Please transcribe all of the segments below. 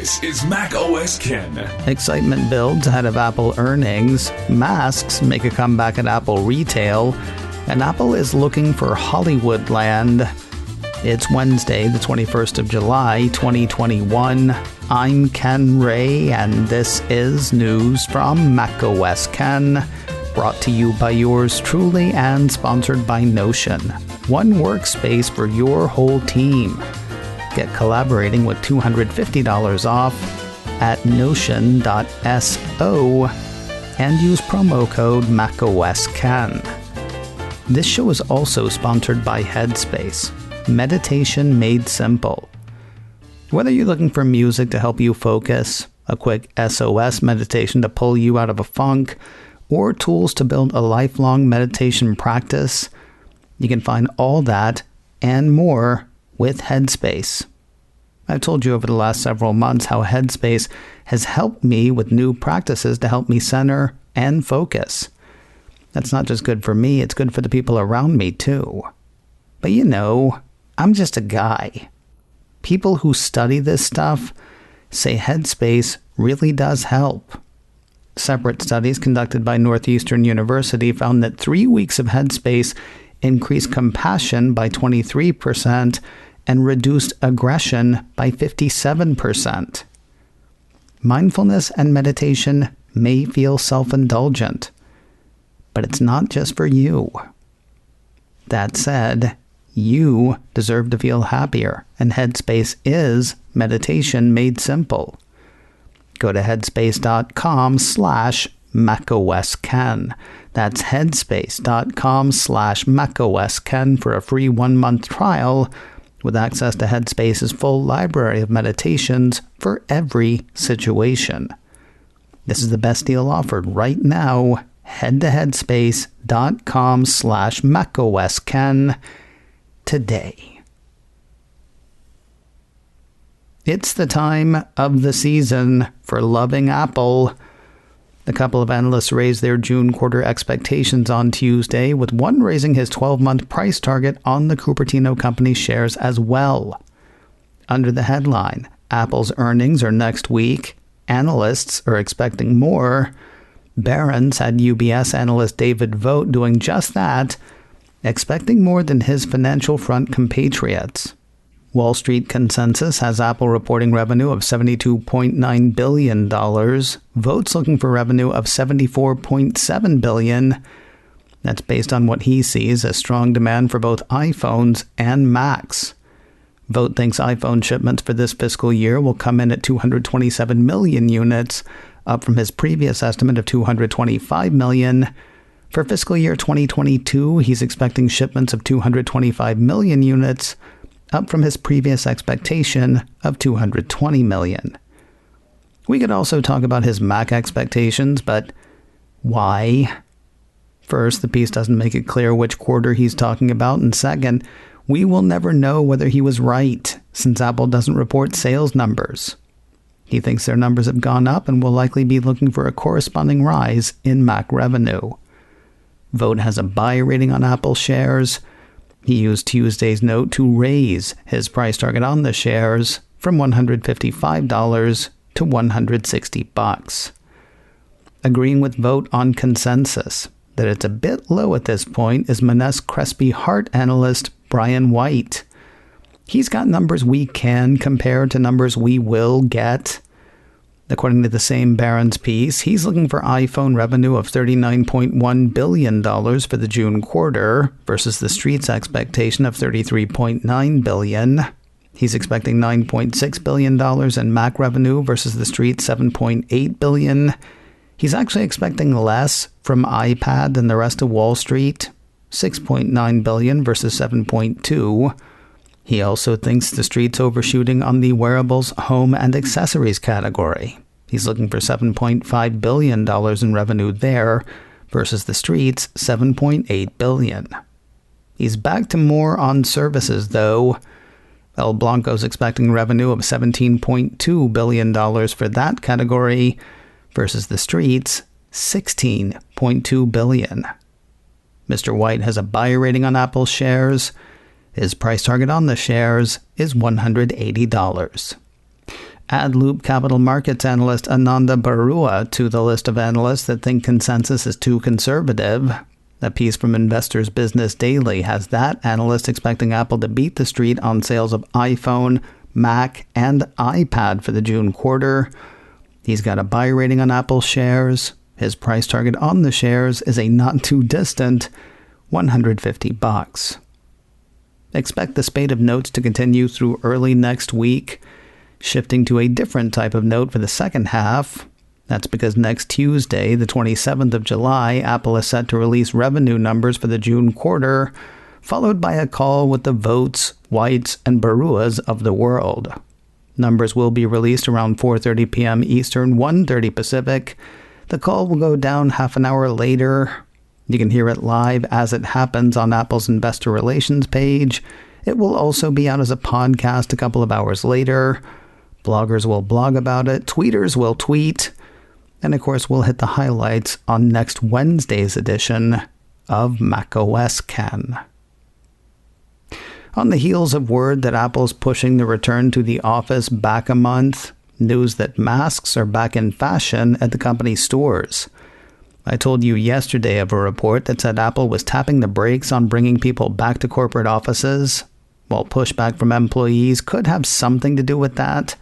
This is Mac OS Ken. Excitement builds ahead of Apple earnings. Masks make a comeback at Apple retail. And Apple is looking for Hollywood land. It's Wednesday, the 21st of July, 2021. I'm Ken Ray, and this is news from Mac OS Ken, brought to you by yours truly and sponsored by Notion. One workspace for your whole team. Get collaborating with $250 off at notion.so and use promo code MacOSCan. This show is also sponsored by Headspace, meditation made simple. Whether you're looking for music to help you focus, a quick SOS meditation to pull you out of a funk, or tools to build a lifelong meditation practice, you can find all that and more with Headspace. I've told you over the last several months how Headspace has helped me with new practices to help me center and focus. That's not just good for me, it's good for the people around me too. But you know, I'm just a guy. People who study this stuff say Headspace really does help. Separate studies conducted by Northeastern University found that 3 weeks of Headspace increased compassion by 23% and reduced aggression by 57%. Mindfulness and meditation may feel self-indulgent, but it's not just for you. That said, you deserve to feel happier, and Headspace is meditation made simple. Go to headspace.com/macOSCan. That's headspace.com/macOSCan for a free 1-month trial with access to Headspace's full library of meditations for every situation. This is the best deal offered right now. Head to headspace.com/macOSCan today. It's the time of the season for loving Apple. A couple of analysts raised their June quarter expectations on Tuesday, with one raising his 12-month price target on the Cupertino Company shares as well. Under the headline, Apple's earnings are next week. Analysts are expecting more. Barron's had UBS analyst David Vogt doing just that, expecting more than his financial front compatriots. Wall Street consensus has Apple reporting revenue of $72.9 billion. Vogt's looking for revenue of $74.7 billion. That's based on what he sees as strong demand for both iPhones and Macs. Vogt thinks iPhone shipments for this fiscal year will come in at 227 million units, up from his previous estimate of 225 million. For fiscal year 2022, he's expecting shipments of 225 million units, up from his previous expectation of 220 million. We could also talk about his Mac expectations, but why? First, the piece doesn't make it clear which quarter he's talking about, and second, we will never know whether he was right, since Apple doesn't report sales numbers. He thinks their numbers have gone up and will likely be looking for a corresponding rise in Mac revenue. Vogt has a buy rating on Apple shares. He used Tuesday's note to raise his price target on the shares from $155 to $160. Agreeing with Vogt on consensus that it's a bit low at this point is Monness Crespi Hart analyst Brian White. He's got numbers we can compare to numbers we will get. According to the same Barron's piece, he's looking for iPhone revenue of $39.1 billion for the June quarter versus the Street's expectation of $33.9 billion. He's expecting $9.6 billion in Mac revenue versus the Street's $7.8 billion. He's actually expecting less from iPad than the rest of Wall Street, $6.9 billion versus $7.2. He also thinks the Street's overshooting on the wearables, home, and accessories category. He's looking for $7.5 billion in revenue there versus the Street's $7.8 billion. He's back to more on services, though. El Blanco's expecting revenue of $17.2 billion for that category versus the Street's $16.2 billion. Mr. White has a buy rating on Apple shares. His price target on the shares is $180. Add Loop Capital Markets analyst Ananda Barua to the list of analysts that think consensus is too conservative. A piece from Investors Business Daily has that analyst expecting Apple to beat the street on sales of iPhone, Mac, and iPad for the June quarter. He's got a buy rating on Apple shares. His price target on the shares is a not too distant $150. Expect the spate of notes to continue through early next week, shifting to a different type of note for the second half. That's because next Tuesday, the 27th of July, Apple is set to release revenue numbers for the June quarter, followed by a call with the Votes, Whites, and Baruas of the world. Numbers will be released around 4:30 p.m. Eastern, 1:30 Pacific. The call will go down half an hour later. You can hear it live as it happens on Apple's Investor Relations page. It will also be out as a podcast a couple of hours later. Bloggers will blog about it, tweeters will tweet, and of course we'll hit the highlights on next Wednesday's edition of macOS Ken. On the heels of word that Apple's pushing the return to the office back a month, news that masks are back in fashion at the company's stores. I told you yesterday of a report that said Apple was tapping the brakes on bringing people back to corporate offices. While pushback from employees could have something to do with that,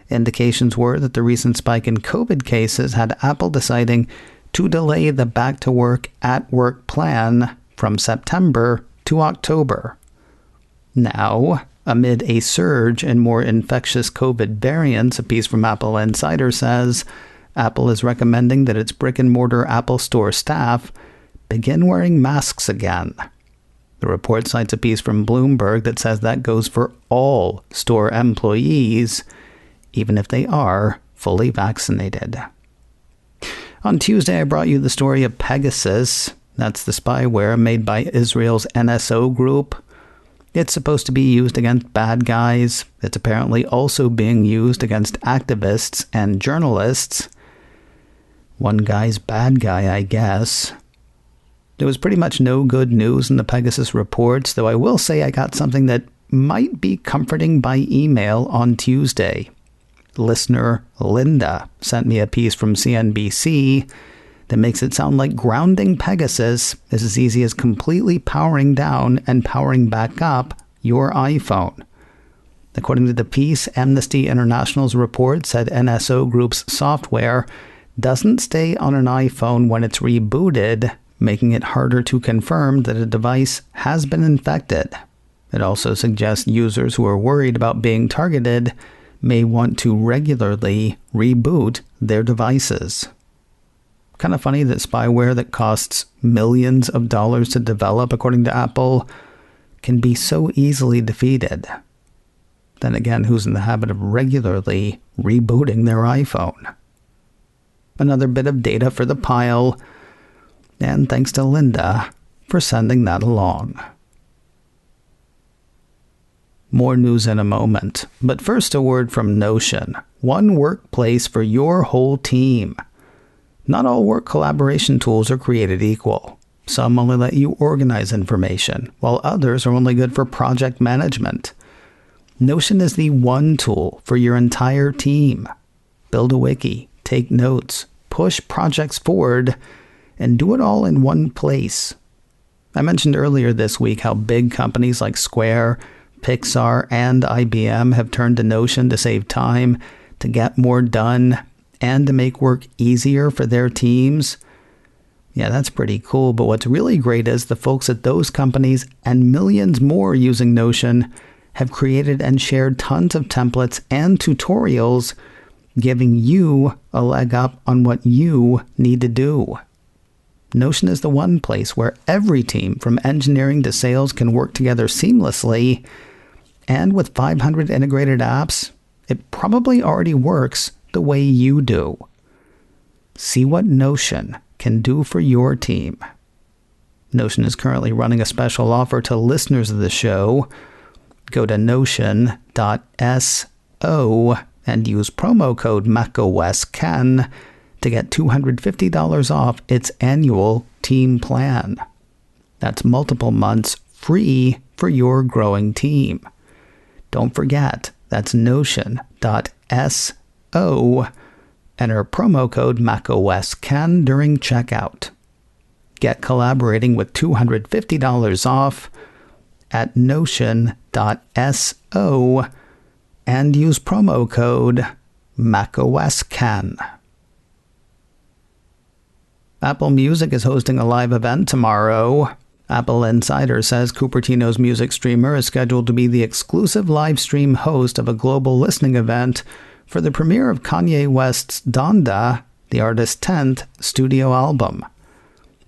indications were that the recent spike in COVID cases had Apple deciding to delay the back-to-work at-work plan from September to October. Now, amid a surge in more infectious COVID variants, a piece from Apple Insider says Apple is recommending that its brick-and-mortar Apple Store staff begin wearing masks again. The report cites a piece from Bloomberg that says that goes for all store employees, even if they are fully vaccinated. On Tuesday, I brought you the story of Pegasus. That's the spyware made by Israel's NSO group. It's supposed to be used against bad guys. It's apparently also being used against activists and journalists. One guy's bad guy, I guess. There was pretty much no good news in the Pegasus reports, though I will say I got something that might be comforting by email on Tuesday. Listener Linda sent me a piece from CNBC that makes it sound like grounding Pegasus is as easy as completely powering down and powering back up your iPhone. According to the piece, Amnesty International's report said NSO Group's software doesn't stay on an iPhone when it's rebooted, making it harder to confirm that a device has been infected. It also suggests users who are worried about being targeted may want to regularly reboot their devices. Kind of funny that spyware that costs millions of dollars to develop, according to Apple, can be so easily defeated. Then again, who's in the habit of regularly rebooting their iPhone? Another bit of data for the pile, and thanks to Linda for sending that along. More news in a moment, but first a word from Notion. One workplace for your whole team. Not all work collaboration tools are created equal. Some only let you organize information, while others are only good for project management. Notion is the one tool for your entire team. Build a wiki, take notes, push projects forward, and do it all in one place. I mentioned earlier this week how big companies like Square, Pixar, and IBM have turned to Notion to save time, to get more done, and to make work easier for their teams. Yeah, that's pretty cool, but what's really great is the folks at those companies and millions more using Notion have created and shared tons of templates and tutorials, giving you a leg up on what you need to do. Notion is the one place where every team, from engineering to sales, can work together seamlessly. And with 500 integrated apps, it probably already works the way you do. See what Notion can do for your team. Notion is currently running a special offer to listeners of the show. Go to notion.so and use promo code macOSKen to get $250 off its annual team plan. That's multiple months free for your growing team. Don't forget, That's notion.so. Enter promo code MacOSCan during checkout. Get collaborating with $250 off at notion.so and use promo code MacOSCan. Apple Music is hosting a live event tomorrow. Apple Insider says Cupertino's music streamer is scheduled to be the exclusive live stream host of a global listening event for the premiere of Kanye West's Donda, the artist's 10th studio album.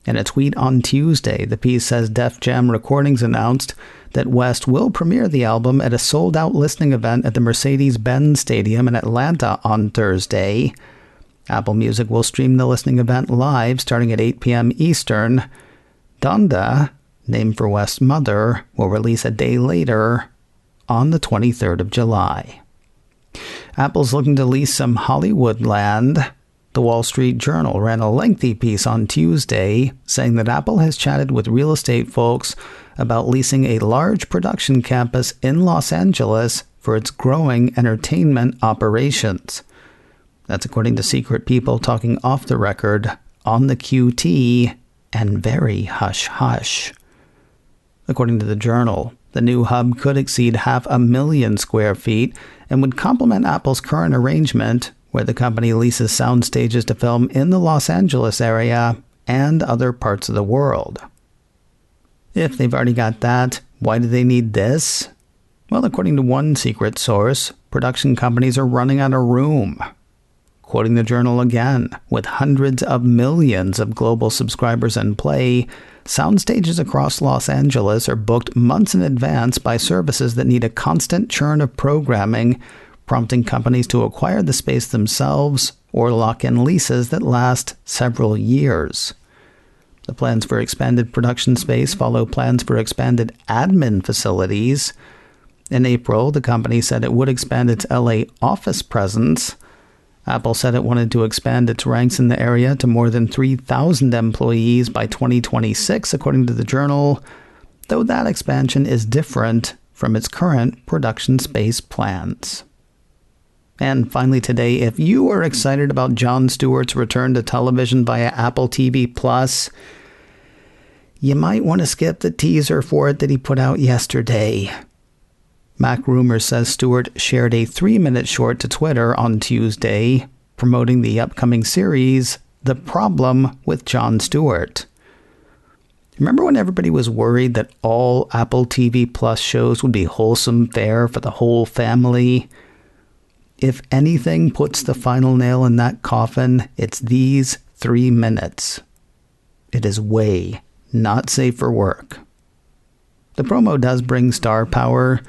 In a tweet on Tuesday, the piece says Def Jam Recordings announced that West will premiere the album at a sold-out listening event at the Mercedes-Benz Stadium in Atlanta on Thursday. Apple Music will stream the listening event live starting at 8 p.m. Eastern. Donda, named for West's mother, will release a day later on the 23rd of July. Apple's looking to lease some Hollywood land. The Wall Street Journal ran a lengthy piece on Tuesday saying that Apple has chatted with real estate folks about leasing a large production campus in Los Angeles for its growing entertainment operations. That's according to secret people talking off the record on the QT and very hush-hush. According to the Journal, the new hub could exceed 500,000 square feet and would complement Apple's current arrangement where the company leases sound stages to film in the Los Angeles area and other parts of the world. If they've already got that, why do they need this? Well, according to one secret source, production companies are running out of room. Quoting the Journal again, with hundreds of millions of global subscribers in play, sound stages across Los Angeles are booked months in advance by services that need a constant churn of programming, prompting companies to acquire the space themselves or lock in leases that last several years. The plans for expanded production space follow plans for expanded admin facilities. In April, the company said it would expand its LA office presence. Apple said it wanted to expand its ranks in the area to more than 3,000 employees by 2026, according to the Journal, though that expansion is different from its current production space plans. And finally today, if you are excited about Jon Stewart's return to television via Apple TV+, you might want to skip the teaser for it that he put out yesterday. Mac Rumors says Stewart shared a 3-minute short to Twitter on Tuesday, promoting the upcoming series, The Problem with Jon Stewart. Remember when everybody was worried that all Apple TV Plus shows would be wholesome fare for the whole family? If anything puts the final nail in that coffin, it's these 3 minutes. It is way not safe for work. The promo does bring star power,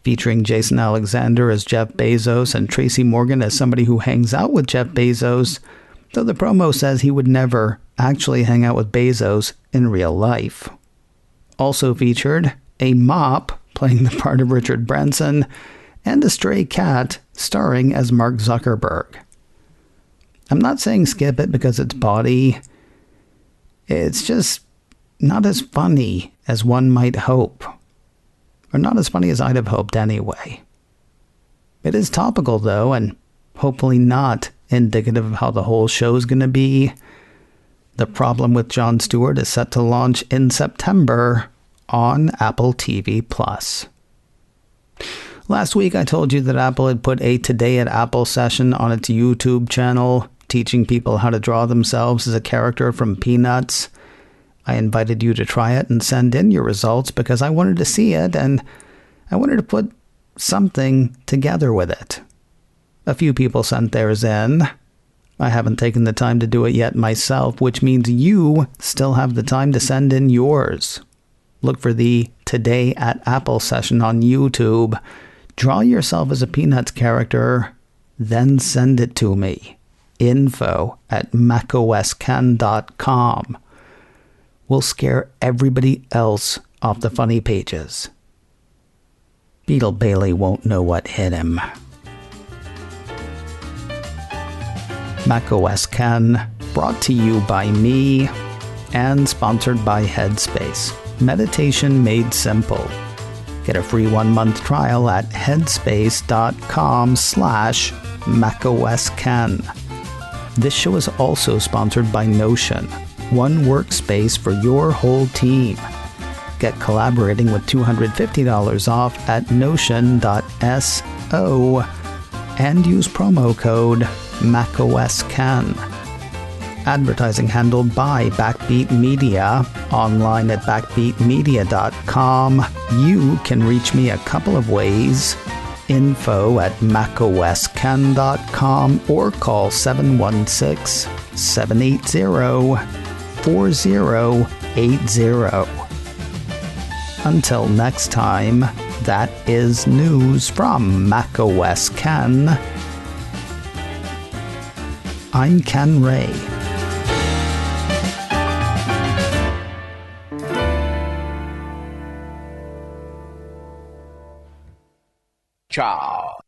featuring Jason Alexander as Jeff Bezos and Tracy Morgan as somebody who hangs out with Jeff Bezos, though the promo says he would never actually hang out with Bezos in real life. Also featured, a mop playing the part of Richard Branson, and a stray cat starring as Mark Zuckerberg. I'm not saying skip it because it's bawdy. It's just not as funny as one might hope. Or not as funny as I'd have hoped anyway. It is topical though, and hopefully not indicative of how the whole show's going to be. The Problem with Jon Stewart is set to launch in September on Apple TV+. Last week I told you that Apple had put a Today at Apple session on its YouTube channel, teaching people how to draw themselves as a character from Peanuts. I invited you to try it and send in your results because I wanted to see it and I wanted to put something together with it. A few people sent theirs in. I haven't taken the time to do it yet myself, which means you still have the time to send in yours. Look for the Today at Apple session on YouTube. Draw yourself as a Peanuts character, then send it to me. info@macoscan.com. We'll scare everybody else off the funny pages. Beetle Bailey won't know what hit him. macOS Ken, brought to you by me and sponsored by Headspace. Meditation made simple. Get a free 1-month trial at headspace.com/macOSKen. This show is also sponsored by Notion, one workspace for your whole team. Get collaborating with $250 off at notion.so and use promo code macOSKen. Advertising handled by Backbeat Media, online at backbeatmedia.com. You can reach me a couple of ways. Info at macOSKen.com or call 716-780-4080. Until next time, that is news from macOSKen. I'm Ken Ray. Ciao.